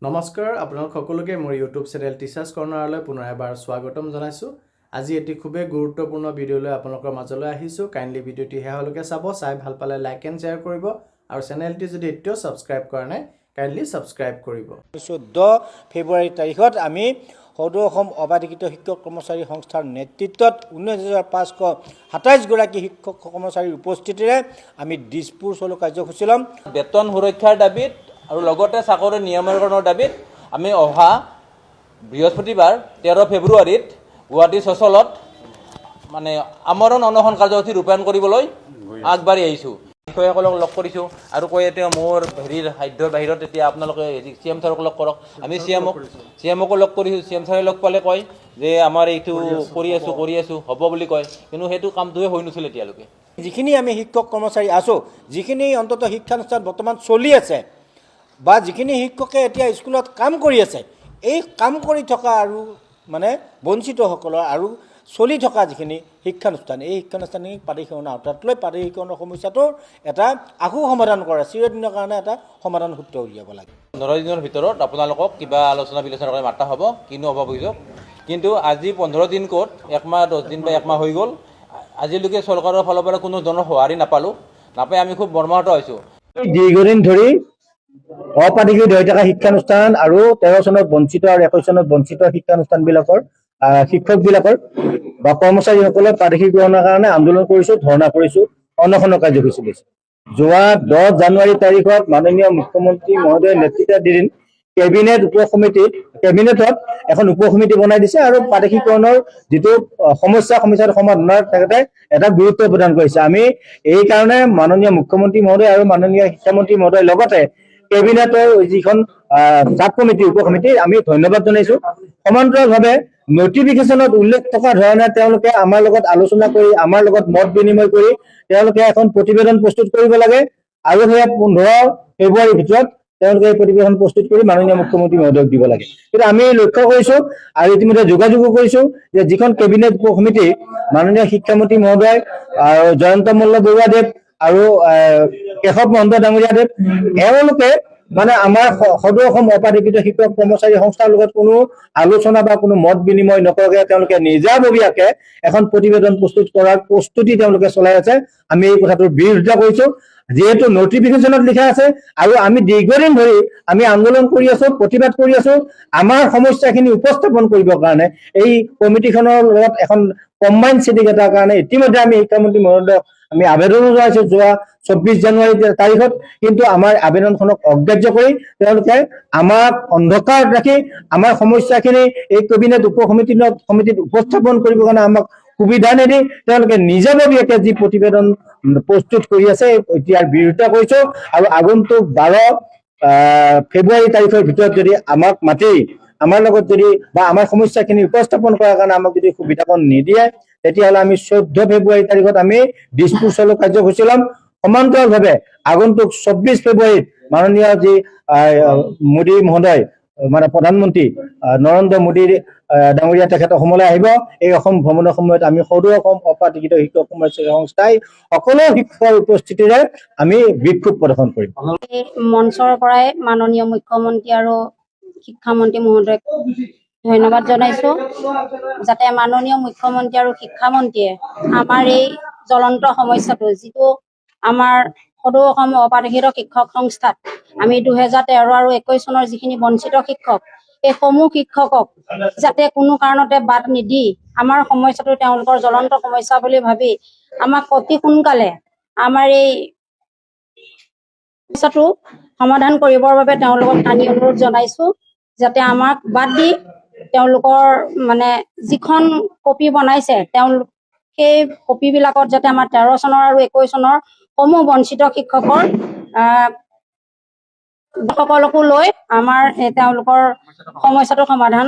নমস্কাৰ আপোনালোক সকলোকে মোৰ ইউটিউব চেনেল টিচাৰ্ছ কৰ্ণাৰলৈ পুনৰ এবাৰ স্বাগতম জনাইছোঁ। আজি এটি খুবেই গুৰুত্বপূৰ্ণ ভিডিঅ'লৈ আপোনালোকৰ মাজলৈ আহিছোঁ। কাইণ্ডলি ভিডিঅ'টি শেষলৈকে চাব, চাই ভাল পালে লাইক এণ্ড শ্বেয়াৰ কৰিব আৰু চেনেলটি যদি এতিয়াও ছাবস্ক্ৰাইব কৰা নাই কাইণ্ডলি ছাবস্ক্ৰাইব কৰিব। 14 ফেব্ৰুৱাৰী তাৰিখত আমি সদৌ অসম অবাধিকৃত শিক্ষক কৰ্মচাৰী সংস্থাৰ নেতৃত্বত 19,527 গৰাকী শিক্ষক কৰ্মচাৰীৰ উপস্থিতিৰে আমি দিছপুৰ চলো কাৰ্যসূচী ল'ম। বেতন সুৰক্ষাৰ দাবীত আৰু লগতে চাকৰি নিয়মীকৰণৰ দাবীত আমি অহা বৃহস্পতিবাৰ 13 ফেব্ৰুৱাৰীত গুৱাহাটী চচলত মানে আমৰণ অনশন কাৰ্যসূচী ৰূপায়ণ কৰিবলৈ আগবাঢ়ি আহিছোঁ। বিষয়াসকলক লগ কৰিছোঁ আৰু কয় এতিয়া মোৰ সাধ্যৰ বাহিৰত এতিয়া আপোনালোকে CM ছাৰক লগ কৰক। আমি CMকো লগ কৰিছোঁ। CM ছাৰে লগ পালে কয় যে আমাৰ এইটো কৰি আছোঁ হ'ব বুলি কয়, কিন্তু সেইটো কামটোৱে হৈ নুঠিল এতিয়ালৈকে। যিখিনি আমি শিক্ষক কৰ্মচাৰী আছোঁ, যিখিনি অন্ততঃ শিক্ষানুষ্ঠান বৰ্তমান চলি আছে বা যিখিনি শিক্ষকে এতিয়া স্কুলত কাম কৰি আছে, এই কাম কৰি থকা আৰু মানে বঞ্চিতসকলৰ আৰু চলি থকা যিখিনি শিক্ষানুষ্ঠান, এই শিক্ষানুষ্ঠানিক প্ৰাদেশিকৰণৰ আওতাত লৈ প্ৰাদেশিকৰণৰ সমস্যাটোৰ এটা আশু সমাধান কৰা চিৰদিনৰ কাৰণে এটা সমাধান সূত্ৰ উলিয়াব লাগে। 15 দিনৰ ভিতৰত আপোনালোকক কিবা আলোচনা বিলোচনা কৰি মাতা হ'ব, কিনো হ'ব অভিযোগ। কিন্তু আজি 15 দিন ক'ত, 1 মাহ 10 দিন বা 1 মাহ হৈ গ'ল, আজিলৈকে চৰকাৰৰ ফালৰ পৰা কোনো ধৰণৰ সঁহাৰি নাপাই আমি খুব মৰ্মাহত হৈছোঁ। দীৰ্ঘদিন ধৰি অপ্ৰাদেশিক হৈ থকা শিক্ষানুষ্ঠান আৰু 13 চনত বঞ্চিত আৰু 21 চনত বঞ্চিত শিক্ষানুষ্ঠানবিলাকৰ শিক্ষকবিলাকৰ বা কৰ্মচাৰীসকলে প্ৰাদেশিকৰণৰ কাৰণে আন্দোলন কৰিছোঁ, ধৰ্ণা কৰিছোঁ, অনশনৰ কাৰ্যসূচী লৈছোঁ। যোৱা 10 জানুৱাৰী তাৰিখত মাননীয় মুখ্যমন্ত্ৰী মহোদয়ৰ নেতৃত্বাধীন কেবিনেটত এখন উপসমিতি বনাই দিছে আৰু প্ৰাদেশিকৰণৰ যিটো সমস্যাটো সমাধানৰ তেখেতে এটা গুৰুত্ব প্ৰদান কৰিছে। আমি এই কাৰণে মাননীয় মুখ্যমন্ত্ৰী মহোদয় আৰু মাননীয় শিক্ষামন্ত্ৰী মহোদয়ৰ লগতে কেবিনেটৰ যিখন চাব কমিটি উপসমিতি আমি ধন্যবাদ জনাইছোঁ। সমান্তৰালভাৱে নটিফিকেশ্যনত উল্লেখ থকা ধৰণে তেওঁলোকে আমাৰ লগত আলোচনা কৰি আমাৰ লগত মত বিনিময় কৰি তেওঁলোকে এখন প্ৰতিবেদন প্ৰস্তুত কৰিব লাগে আৰু সেয়া 15 ফেব্ৰুৱাৰীৰ ভিতৰত তেওঁলোকে এই প্ৰতিবেদন প্ৰস্তুত কৰি মাননীয় মুখ্যমন্ত্ৰী মহোদয়ক দিব লাগে। কিন্তু আমি লক্ষ্য কৰিছোঁ আৰু ইতিমধ্যে যোগাযোগো কৰিছোঁ যে যিখন কেবিনেট উপসমিতি মাননীয় শিক্ষামন্ত্ৰী মহোদয় আৰু জয়ন্ত মল্ল বৰুৱাদেৱ আৰু কেশৱ মহন্ত ডাঙৰীয়াদেৱ এওঁলোকে মানে আমাৰ সদৌ অসম অপাধিকৃত শিক্ষক কৰ্মচাৰী সংস্থাৰ লগত কোনো আলোচনা বা কোনো মত বিনিময় নকৰাকৈ তেওঁলোকে নিজাববীয়াকৈ এখন প্ৰতিবেদন প্ৰস্তুত কৰাৰ প্ৰস্তুতি তেওঁলোকে চলাই আছে। আমি এই কথাটোৰ বিৰোধিতা কৰিছোঁ। যিহেতু নটিফিকেশ্যনত লিখা আছে আৰু আমি দীৰ্ঘদিন ধৰি আমি আন্দোলন কৰি আছোঁ, প্ৰতিবাদ কৰি আছোঁ, আমাৰ সমস্যাখিনি উপস্থাপন কৰিবৰ কাৰণে এই কমিটিখনৰ লগত এখন কম্বাইন চিটিং এটাৰ কাৰণে ইতিমধ্যে আমি শিক্ষামন্ত্ৰী মহোদয়ক আমি আবেদনো জনাইছোঁ যোৱা 24 জানুৱাৰী তাৰিখত, কিন্তু আমাৰ আবেদনখনক অগ্ৰাহ্য কৰি তেওঁলোকে আমাক অন্ধকাৰত ৰাখি আমাৰ সমস্যাখিনি এই কেবিনেট সমিতিত উপস্থাপন কৰিবৰ কাৰণে আমাক সুবিধা নিদি তেওঁলোকে নিজাববীয়াকৈ যি প্ৰতিবেদন প্ৰস্তুত কৰি আছে ইয়াৰ বিৰোধিতা কৰিছোঁ। আৰু আগন্তুক 12 ফেব্ৰুৱাৰী তাৰিখৰ ভিতৰত যদি আমাক মাতি আমাৰ লগত যদি বা আমাৰ সমস্যাখিনি উপস্থাপন কৰাৰ কাৰণে আমাক যদি সুবিধাকণ নিদিয়ে তেতিয়াহ'লে আমি 14 ফেব্ৰুৱাৰী তাৰিখত আমি দিছপুৰ চলো কাৰ্যসূচী ল'ম। সমান্তৰালভাৱে আগন্তুক 24 ফেব্ৰুৱাৰীত মাননীয় যি মোদী মহোদয় মানে প্ৰধানমন্ত্ৰী নৰেন্দ্ৰ মোদী ডাঙৰীয়া তেখেত অসমলৈ আহিব। এই অসম ভ্ৰমণৰ সময়ত আমি সদৌ অসম অপ্ৰাদেশিত শিক্ষক কৰ্মচাৰী সংস্থাই সকলো শিক্ষকৰ উপস্থিতিৰে আমি বিক্ষোভ প্ৰদৰ্শন কৰিম। মঞ্চৰ পৰাই মাননীয় মুখ্যমন্ত্ৰী আৰু শিক্ষামন্ত্ৰী মহোদয়ক ধন্যবাদ জনাইছোঁ, যাতে মাননীয় মুখ্যমন্ত্ৰী আৰু শিক্ষামন্ত্ৰীয়ে আমাৰ এই জ্বলন্ত সমস্যাটো যিটো আমাৰ সদৌ অসম অপাদেশিত শিক্ষক সংস্থাত আমি 2013 আৰু 21 চনৰ যিখিনি বঞ্চিত শিক্ষক, এই সমূহ শিক্ষকক যাতে কোনো কাৰণতে বাদ নিদি আমাৰ সমস্যাটো তেওঁলোকৰ জ্বলন্ত সমস্যা বুলি ভাবি আমাক অতি সোনকালে আমাৰ এই সমস্যাটো সমাধান কৰিবৰ বাবে তেওঁলোকক আমি অনুৰোধ জনাইছোঁ, যাতে আমাক বাদ দি তেওঁলোকৰ মানে যিখন কপি বনাইছে তেওঁলোক সেই কপিবিলাকত যাতে আমাৰ 13 চনৰ আৰু 21 চনৰ সমূহ বঞ্চিত শিক্ষকৰ সকলকো লৈ আমাৰ তেওঁলোকৰ সমস্যাটো সমাধান